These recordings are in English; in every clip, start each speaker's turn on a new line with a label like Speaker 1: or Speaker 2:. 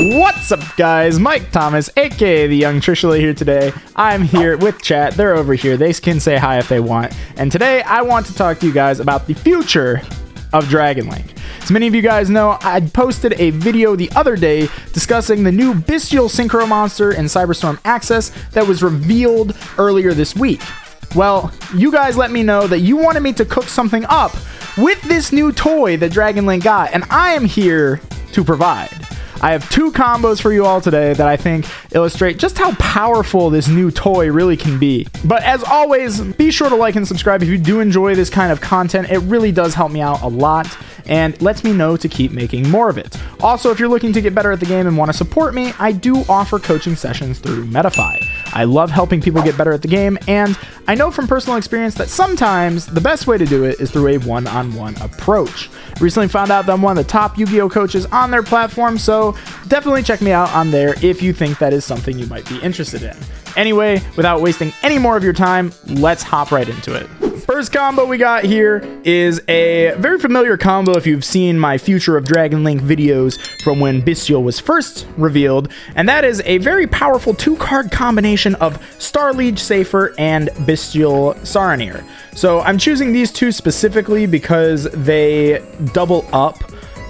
Speaker 1: What's up, guys? Mike Thomas, aka the Young Trishula here today. I'm here with chat. They're over here. They can say hi if they want. And today I want to talk to you guys about the future of Dragon Link. As many of you guys know, I posted a video the other day discussing the new Bystial Synchro monster in Cyberstorm Access that was revealed earlier this week. Well, you guys let me know that you wanted me to cook something up with this new toy that Dragon Link got, and I am here to provide. I have two combos for you all today that I think illustrate just how powerful this new toy really can be. But as always, be sure to like and subscribe if you do enjoy this kind of content. It really does help me out a lot and lets me know to keep making more of it. Also, if you're looking to get better at the game and want to support me, I do offer coaching sessions through Metafy. I love helping people get better at the game, and I know from personal experience that sometimes the best way to do it is through a one-on-one approach. Recently found out that I'm one of the top Yu-Gi-Oh coaches on their platform, so definitely check me out on there if you think that is something you might be interested in. Anyway, without wasting any more of your time, let's hop right into it. First combo we got here is a very familiar combo if you've seen my Future of Dragon Link videos from when Bystial was first revealed, and that is a very powerful two-card combination of Starliege Safer and Bystial Saronir. So I'm choosing these two specifically because they double up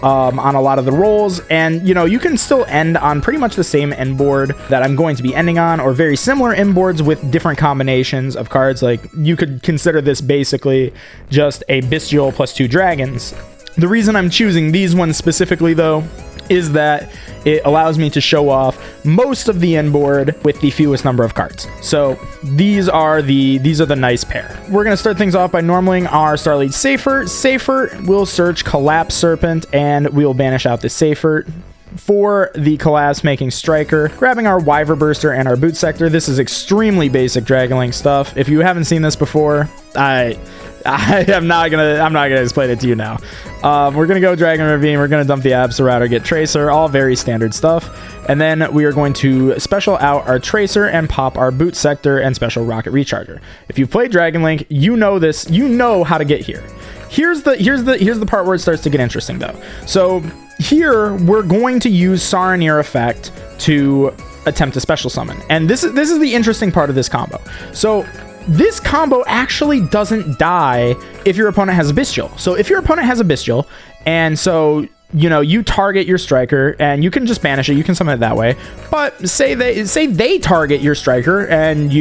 Speaker 1: on a lot of the rolls, and you can still end on pretty much the same end board that I'm going to be ending on, or very similar end boards with different combinations of cards. Like, you could consider this basically just a Bystial plus 2 dragons. The reason I'm choosing these ones specifically, though, is that it allows me to show off most of the end board with the fewest number of cards. So these are the nice pair. We're going to start things off by normaling our Starliege Safer. Safer will search Collapse Serpent, and we'll banish out the Safer. For the collapse making striker, grabbing our Wyver Burster and our Boot Sector. This is extremely basic Dragon Link stuff. If you haven't seen this before, I'm not gonna explain it to you now. We're gonna go Dragon Ravine, we're gonna dump the Absolouter, get Tracer, all very standard stuff, and then we are going to special out our Tracer and pop our Boot Sector and special Rocket Recharger. If you've played Dragon Link, you know this, you know how to get here. Here's the part where it starts to get interesting, though. So here we're going to use Saronir effect to attempt a special summon, and this is the interesting part of this combo. So this combo actually doesn't die if your opponent has a Bystial. So if your opponent has a Bystial, and so you target your striker, and you can just banish it, you can summon it that way. But say they target your striker, and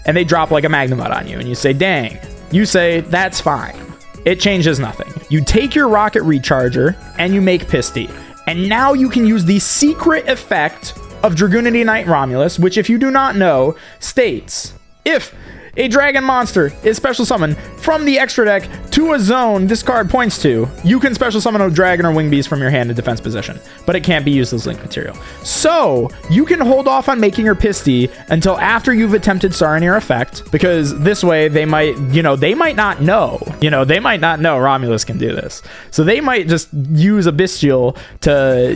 Speaker 1: they drop like a Magnemite on you, and you say, dang. You say, that's fine. It changes nothing. You take your Rocket Recharger and you make Pisty. And now you can use the secret effect of Dragoonity Knight Romulus, which, if you do not know, states if a dragon monster is special summoned from the extra deck to a zone this card points to, you can special summon a dragon or wing beast from your hand in defense position, but it can't be used as link material. So you can hold off on making your Pisty until after you've attempted Saronir effect, because this way they might not know Romulus can do this. So they might just use a Bystial to,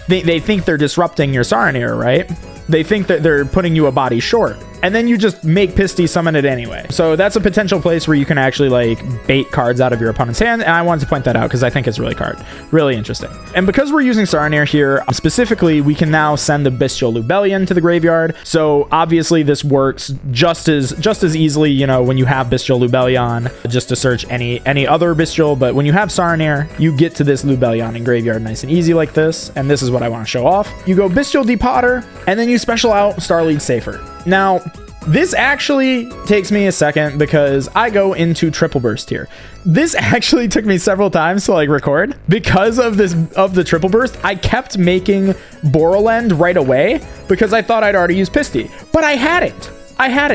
Speaker 1: they think they're disrupting your Saronir, right? They think that they're putting you a body short, and then you just make Pisty summon it anyway. So that's a potential place where you can actually bait cards out of your opponent's hand, and I wanted to point that out because I think it's really interesting. And because we're using Saronir here specifically, we can now send the Bystial Lubellion to the graveyard. So obviously this works just as easily, when you have Bystial Lubellion, just to search any other Bystial. But when you have Saronir, you get to this Lubellion in graveyard nice and easy like this, and this is what I want to show off. You go Bystial Depotter, and then you special out Starliege Safer. Now, this actually takes me a second because I go into Triple Burst here. This actually took me several times to record because of the Triple Burst. I kept making Borrelend right away because I thought I'd already used Pisty, but I hadn't,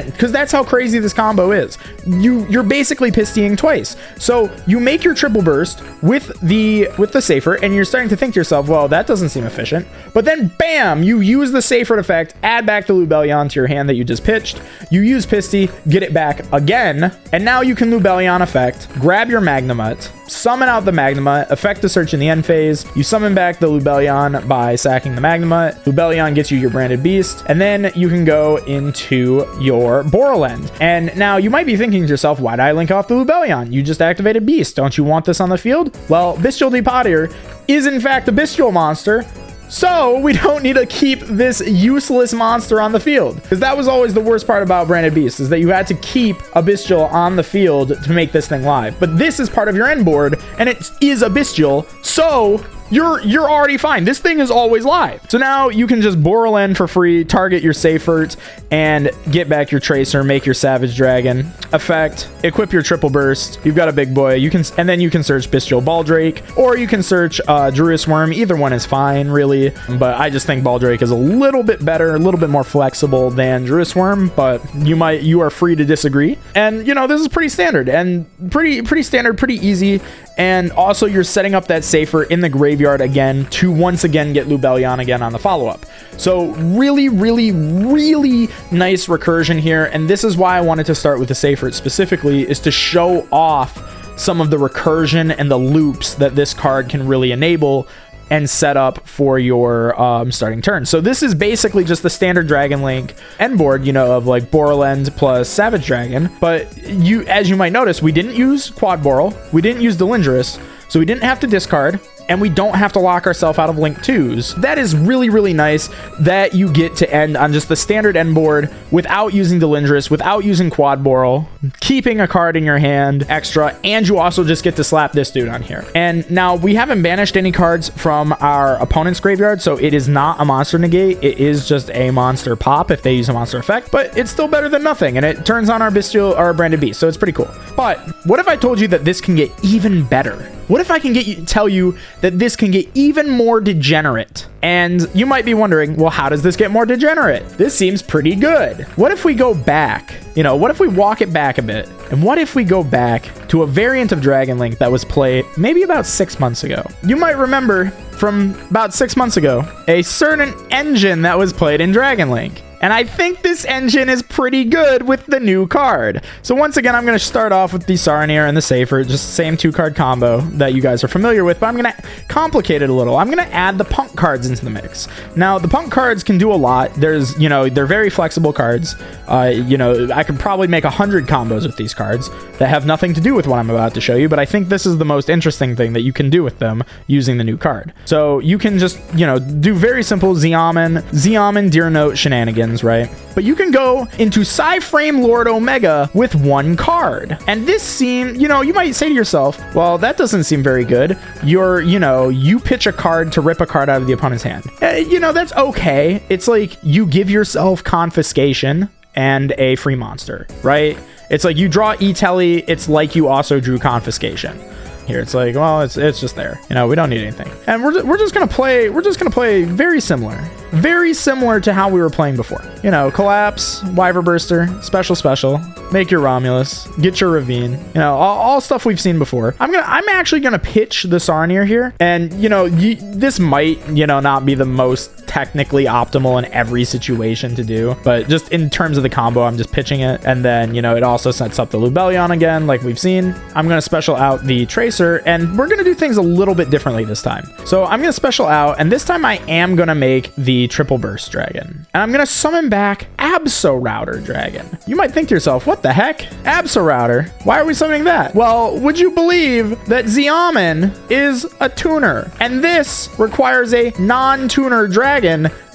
Speaker 1: because that's how crazy this combo is. You're basically Pistying twice. So you make your Triple Burst with the Safer, and you're starting to think to yourself, well, that doesn't seem efficient. But then, bam, you use the Safer effect, add back the Lubellion to your hand that you just pitched. You use Pisty, get it back again, and now you can Lubellion effect, grab your Magnemite, summon out the Magnemite, effect the search in the end phase. You summon back the Lubellion by sacking the Magnemite. Lubellion gets you your branded beast, and then you can go into your Borrelend. And now you might be thinking to yourself, why did I link off the Lubellion? You just activated Beast. Don't you want this on the field? Well, Bystial Depotter is in fact a Bystial monster, So we don't need to keep this useless monster on the field, because that was always the worst part about Branded Beast, is that you had to keep a Bystial on the field to make this thing live. But this is part of your end board, and it is a Bystial, so you're already fine. This thing is always live. So now you can just Boral in for free, target your Seifert, and get back your Tracer, make your Savage Dragon effect, equip your Triple Burst. You've got a big boy. And then you can search Bystial Baldrake, or you can search Druis Worm. Either one is fine, really. But I just think Baldrake is a little bit better, a little bit more flexible than Druis Worm. But you are free to disagree. And you know, this is pretty standard and pretty standard, pretty easy. And also, you're setting up that Seifert in the graveyard again to once again get Lubellion again on the follow-up. So really, really, really nice recursion here. And this is why I wanted to start with the Seifert specifically, is to show off some of the recursion and the loops that this card can really enable and set up for your starting turn. So this is basically just the standard Dragon Link end board, you know, of like Borland plus Savage Dragon. But as you might notice, we didn't use Quad Boral, we didn't use Delindrus, so we didn't have to discard, and we don't have to lock ourselves out of Link 2s. That is really, really nice that you get to end on just the standard end board without using Delindrus, without using Quad Boral, keeping a card in your hand extra, and you also just get to slap this dude on here. And now we haven't banished any cards from our opponent's graveyard, so it is not a monster negate. It is just a monster pop if they use a monster effect, but it's still better than nothing, and it turns on our Bystial or Branded Beast, so it's pretty cool. But what if I told you that this can get even better? What if I can tell you that this can get even more degenerate? And you might be wondering, well, how does this get more degenerate? This seems pretty good. What if we go back? You know, what if we walk it back a bit? And what if we go back to a variant of Dragon Link that was played maybe about 6 months ago? You might remember from about 6 months ago, a certain engine that was played in Dragon Link. And I think this engine is pretty good with the new card. So once again, I'm going to start off with the Saronir and the Seifert, just the same 2-card combo that you guys are familiar with, but I'm going to complicate it a little. I'm going to add the Punk cards into the mix. Now, the Punk cards can do a lot. There's, you know, they're very flexible cards. You know, I could probably make 100 combos with these cards that have nothing to do with what I'm about to show you, but I think this is the most interesting thing that you can do with them using the new card. So you can just, you know, do very simple Zeoman Deer Note shenanigans, right? But you can go into Psyframe Lord Omega with 1 card. And this seems, you know, you might say to yourself, well, that doesn't seem very good. You pitch a card to rip a card out of the opponent's hand. You know, that's okay. It's like you give yourself Confiscation and a free monster, right? It's like you draw E-Telly, it's like you also drew Confiscation. Here it's like, well, it's just there, you know, we don't need anything, and we're just gonna play very similar to how we were playing before. You know, collapse, Wyver Burster, special, make your Romulus, get your Ravine, you know, all stuff we've seen before. I'm actually gonna pitch the Saronir here, and you know, this might, you know, not be the most technically optimal in every situation to do, but just in terms of the combo, I'm just pitching it. And then, you know, it also sets up the Lubellion again, like we've seen. I'm gonna special out the Tracer, and we're gonna do things a little bit differently this time. So I'm gonna special out, and this time I am gonna make the Triple Burst Dragon, and I'm gonna summon back Absolrouter Dragon. You might think to yourself, what the heck? Absolrouter? Why are we summoning that? Well, would you believe that Zeoman is a tuner, and this requires a non-tuner dragon,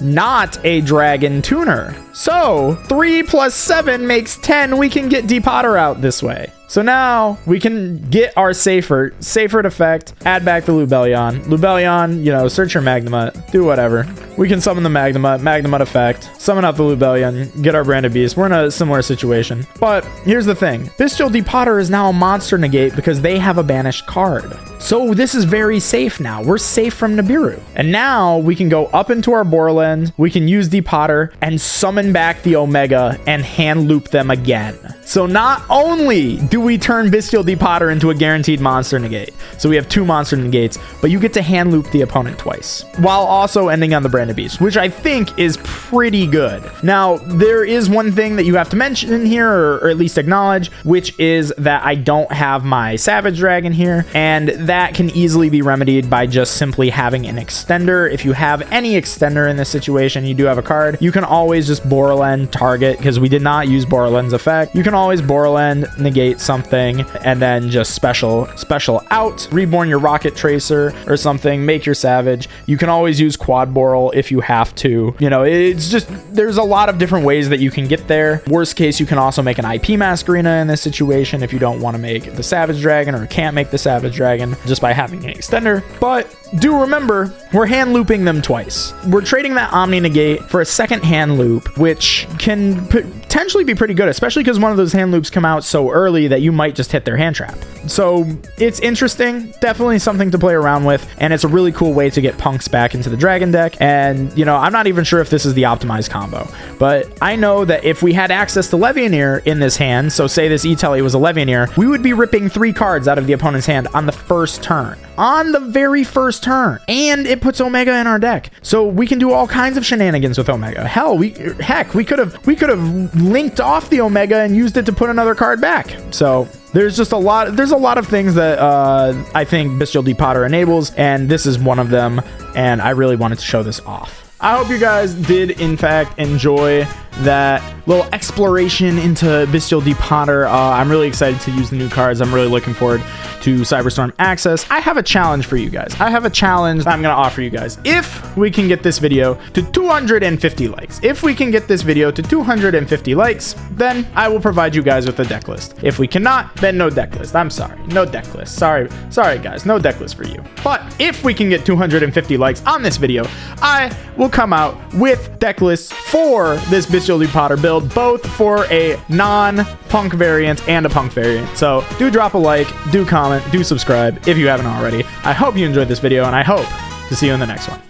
Speaker 1: not a dragon tuner. So 3 + 7 makes 10. We can get Depotter out this way. So now we can get our Seifert effect, add back the Lubellion, you know, search your Magnemite, do whatever. We can summon the Magnemite effect, summon out the Lubellion, get our Branded Beast. We're in a similar situation. But here's the thing. Bystial Depotter is now a monster negate because they have a banished card. So this is very safe now. We're safe from Nibiru. And now we can go up into our Borland, we can use Depotter and summon back the Omega and hand loop them again. So not only do we turn Bystial Depotter into a guaranteed monster negate, so we have 2 monster negates, but you get to hand loop the opponent twice, while also ending on the Branded Beast, which I think is pretty good. Now, there is one thing that you have to mention here, or at least acknowledge, which is that I don't have my Savage Dragon here, and that can easily be remedied by just simply having an extender. If you have any extender in this situation, you do have a card, you can always just Borland target, because we did not use Borland's effect. You can always Boral End, negate something, and then just special out, reborn your Rocket Tracer or something, make your Savage. You can always use Quad Boral if you have to. You know, it's just, there's a lot of different ways that you can get there. Worst case, you can also make an IP Masquerena in this situation if you don't want to make the Savage Dragon or can't make the Savage Dragon just by having an extender. But do remember, we're hand looping them twice. We're trading that Omni Negate for a second hand loop, which can potentially be pretty good, especially because one of those hand loops come out so early that you might just hit their hand trap. So it's interesting, definitely something to play around with, and it's a really cool way to get punks back into the dragon deck. And, you know, I'm not even sure if this is the optimized combo, but I know that if we had access to Levianeer in this hand, so say this E-Telly was a Levianeer, we would be ripping 3 cards out of the opponent's hand on the first turn. On the very first turn. And it puts Omega in our deck. So we can do all kinds of shenanigans with Omega. Hell, we could have linked off the Omega and used it to put another card back. So there's just a lot of things that I think Bystial Depotter enables, and this is one of them, and I really wanted to show this off. I hope you guys did, in fact, enjoy that little exploration into Bystial Depotter. I'm really excited to use the new cards. I'm really looking forward to Cyberstorm Access. I have a challenge for you guys. I have a challenge I'm going to offer you guys. If we can get this video to 250 likes, then I will provide you guys with a deck list. If we cannot, then no deck list. I'm sorry. No deck list. Sorry guys. No deck list for you. But if we can get 250 likes on this video, I will come out with deck lists for this Bystial Depotter build, both for a non-punk variant and a punk variant. So do drop a like, do comment, do subscribe if you haven't already. I hope you enjoyed this video, and I hope to see you in the next one.